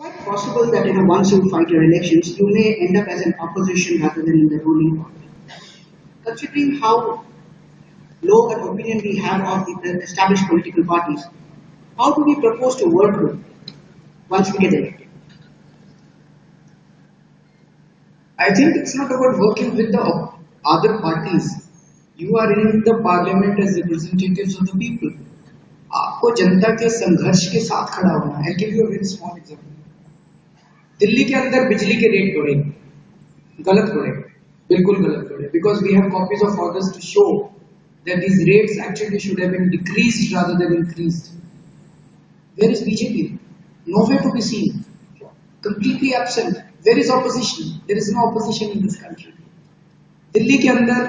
Quite possible that once you fight your elections, you may end up as an opposition rather than in the ruling party. Considering how low an opinion we have of the established political parties, how do we propose to work with once we get elected? I think it's not about working with the other parties. You are in the parliament as representatives of the people. आपको जनता के संघर्ष के साथ खड़ा होना है. I'll give you a very small example. Delhi के अंदर बिजली के रेट बढ़े, गलत बढ़े, बिल्कुल गलत बढ़े. Because we have copies of orders to show that these rates actually should have been decreased rather than increased. Where is BJP? Nowhere to be seen. Completely absent. Where is opposition? There is no opposition in this country. Delhi के अंदर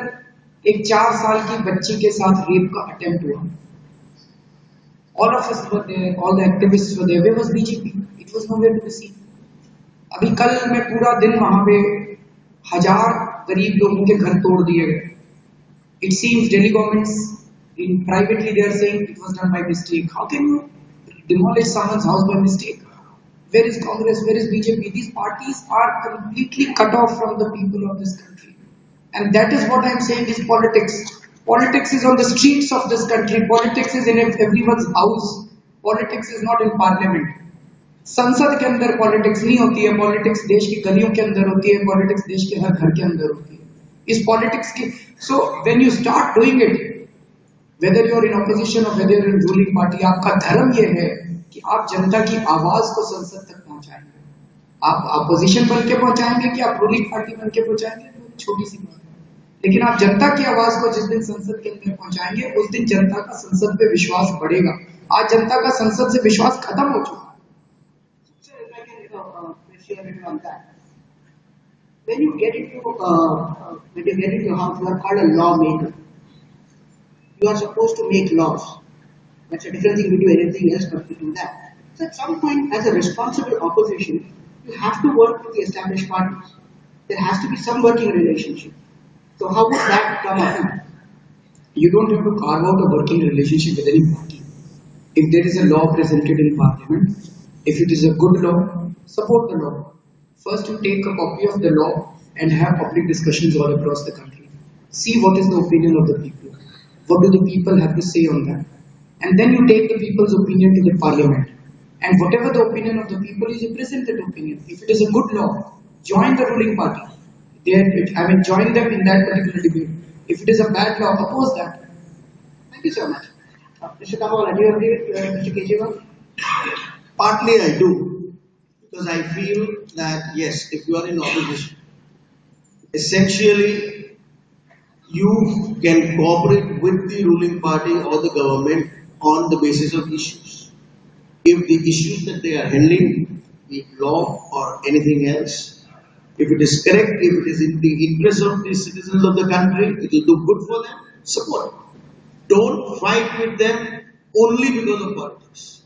एक 4 साल की बच्ची के साथ rape का attempt हुआ. All of us were there, all the activists were there. Where was BJP? It was nowhere to be seen. अभी कल मैं पूरा दिन वहां पे 1000 गरीब लोगों के घर तोड़ दिए गए. It seems Delhi governments in privately they are saying it was done by mistake. How can you demolish someone's house by mistake? Where is Congress? Where is BJP? These parties are completely cut off from the people of this country. And that is what I am saying is politics. Politics is on the streets of this country. Politics is in everyone's house. Politics is not in parliament. संसद के अंदर politics नहीं होती है. Politics देश की गलियों के अंदर होती है. पॉलिटिक्स देश के हर घर के अंदर होती है. इस पॉलिटिक्स की so when you start doing it, whether you are in opposition और वेदर इन रूलिंग पार्टी, आपका धर्म यह है कि आप जनता की आवाज को संसद तक पहुंचाएंगे. आप अपोजिशन बन के पहुंचाएंगे कि आप रूलिंग पार्टी बन के पहुंचाएंगे, छोटी सी बात है. लेकिन आप जनता की आवाज को जिस दिन संसद के अंदर पहुंचाएंगे उस दिन जनता का संसद पे विश्वास बढ़ेगा. आज जनता का संसद से विश्वास खत्म हो चुका है. On that. When you get into house, you are called a lawmaker. You are supposed to make laws. That's a different thing to do anything else but to do that. So at some point, as a responsible opposition, you have to work with the established parties. There has to be some working relationship. So how would that come up? You don't have to carve out a working relationship with any party. If there is a law presented in parliament, if it is a good law, support the law. First, you take a copy of the law and have public discussions all across the country. See what is the opinion of the people. What do the people have to say on that? And then you take the people's opinion to the parliament. And whatever the opinion of the people is, you present that opinion. If it is a good law, join the ruling party. Join them in that particular debate. If it is a bad law, oppose that. Thank you so much. Mr. Kamal, do you agree with Mr. Kejriwal? Partly I do, because I feel that yes, if you are in opposition, essentially you can cooperate with the ruling party or the government on the basis of issues. If the issues that they are handling, be it law or anything else, if it is correct, if it is in the interest of the citizens of the country, it will do good for them, support. Don't fight with them only because of politics.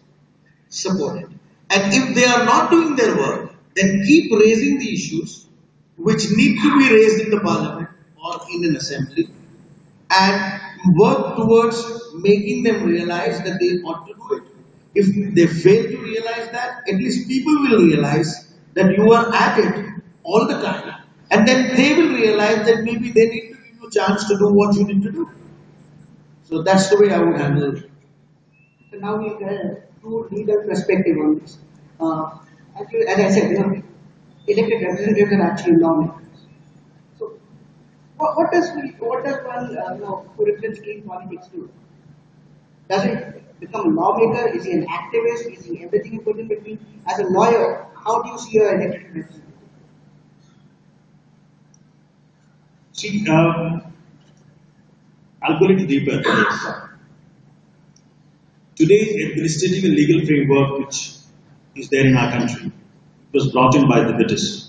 Support it. And if they are not doing their work, then keep raising the issues which need to be raised in the parliament or in an assembly and work towards making them realize that they ought to do it. If they fail to realize that, at least people will realize that you are at it all the time, and then they will realize that maybe they need to give you a chance to do what you need to do. So that's the way I would handle it. So now we have two legal perspective on this. As I said, elected representatives are actually lawmakers. So what does one who represents street politics do? Does it become a lawmaker? Is he an activist? Is he everything you put in between? As a lawyer, how do you see your elected representative? See, I'll go a little deeper into this. Today's administrative and legal framework, which is there in our country, was brought in by the British.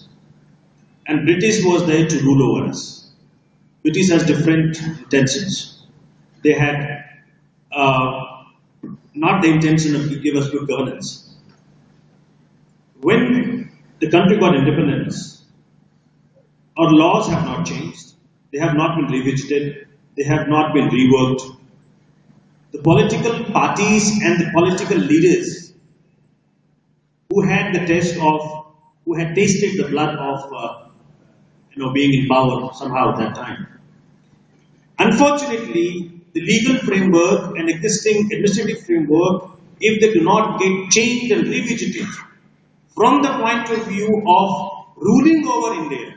And British was there to rule over us. British has different intentions. They had not the intention of to give us good governance. When the country got independence, our laws have not changed. They have not been revisited. They have not been reworked. The political parties and the political leaders who had had the taste of, who had tasted the blood of, being in power somehow at that time. Unfortunately, the legal framework and existing administrative framework, if they do not get changed and revisited from the point of view of ruling over India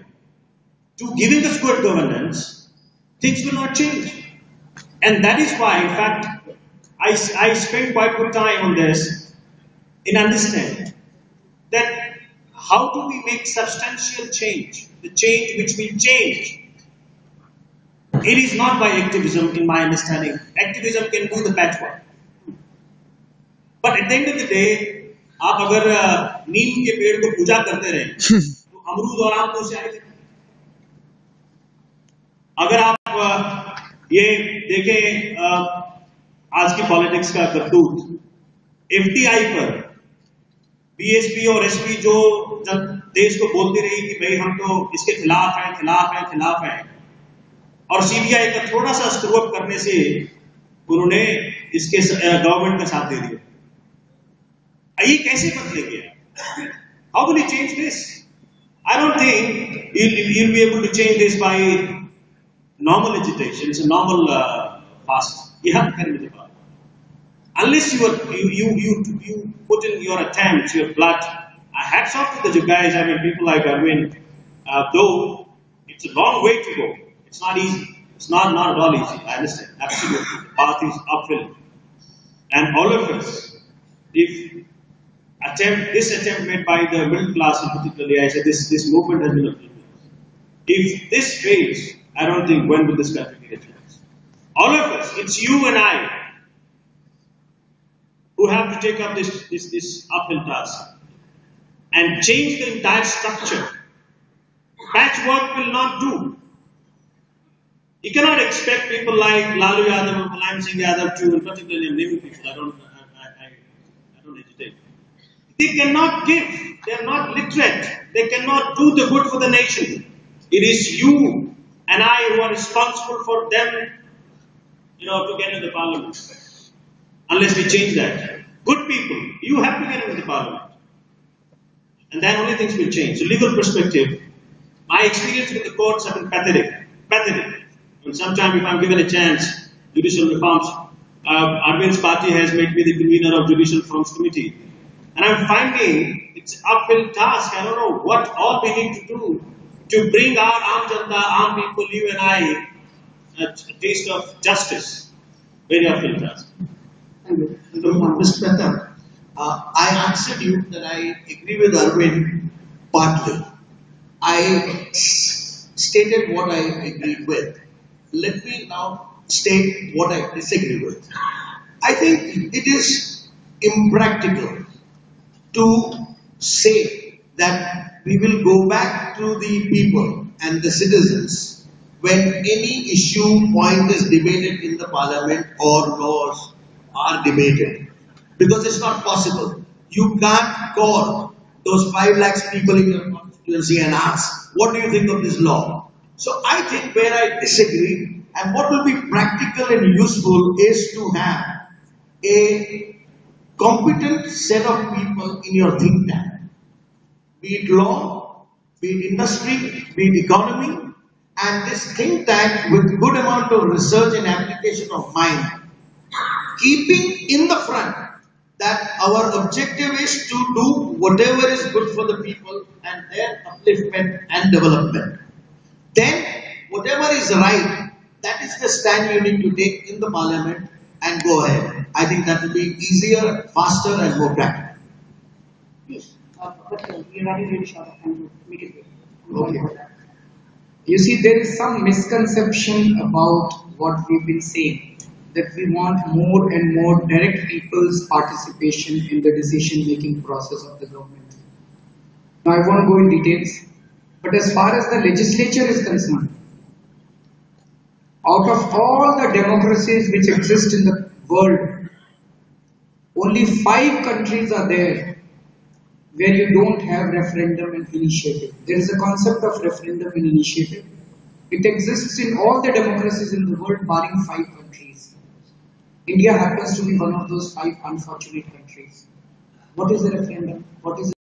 to giving us good governance, things will not change. And that is why, in fact, I spent quite good time on this in understanding that how do we make substantial change, the change which will change. It is not by activism, in my understanding. Activism can do the patchwork. But at the end of the day, आप अगर नीम के पेड़ को पूजा करते रहे, तो अमरूद और आम तो से आएंगे। अगर आप ये देखें आज की पॉलिटिक्स का करतूत, एफडीआई पर बीएसपी और एसपी जो जब देश को बोलती रही कि भाई हम तो इसके खिलाफ हैं, और सीबीआई का थोड़ा सा स्क्रू अप करने से उन्होंने इसके गवर्नमेंट का साथ दे दिया। ये कैसे बदलेंगे? How will you change this? I don't think you'll be able to change this by normal agitation. It's a normal fast. You have to carry with the power. Unless you put in your attempts, your blood. Hats off to the guys. I mean, people like Arvind. Though it's a long way to go. It's not easy. It's not at all easy. I understand. Absolutely. The path is uphill. And all of us, if this attempt made by the middle class in particular, I said this movement has been a middle class. If this fails, I don't think when will this country get changed. All of us, it's you and I who have to take up this uphill task and change the entire structure. Patchwork will not do. You cannot expect people like Lalu Yadav or Mulayam Singh Yadav to, in particular, naming people. I don't hesitate. They cannot give. They are not literate. They cannot do the good for the nation. It is you and I who are responsible for them, to get into the parliament. Unless we change that. Good people, you have to get into the parliament. And then only things will change. So, legal perspective, my experience with the courts have been pathetic. And sometime, if I'm given a chance, judicial reforms, Arvind's party has made me the convener of Judicial Reforms Committee. And I'm finding it's an uphill task. I don't know what all we need to do to bring our armed janta, armed people, you and I, a taste of justice. Very uphill task. Thank you. Mr. Mehta, I answered you that I agree with Arvind partly. I stated what I agreed with. Let me now state what I disagree with. I think it is impractical to say that we will go back to the people and the citizens when any issue point is debated in the parliament or laws are debated. Because it's not possible. You can't call those 5 lakhs people in your constituency and ask, what do you think of this law? So I think where I disagree and what will be practical and useful is to have a competent set of people in your think tank. Be it law, be it industry, be it economy, and this think tank with good amount of research and application of mind, keeping in the front that our objective is to do whatever is good for the people and their upliftment and development. Then, whatever is right, that is the stand you need to take in the parliament and go ahead. I think that will be easier, faster and more practical. Please, but we are running really short of time to make it quick. Okay. You see, there is some misconception about what we've been saying, that we want more and more direct people's participation in the decision-making process of the government. Now, I won't go in details, but as far as the legislature is concerned, out of all the democracies which exist in the world, only 5 countries are there where you don't have referendum and initiative. There is a concept of referendum and initiative. It exists in all the democracies in the world barring 5 countries. India happens to be one of those 5 unfortunate countries. What is the referendum? What is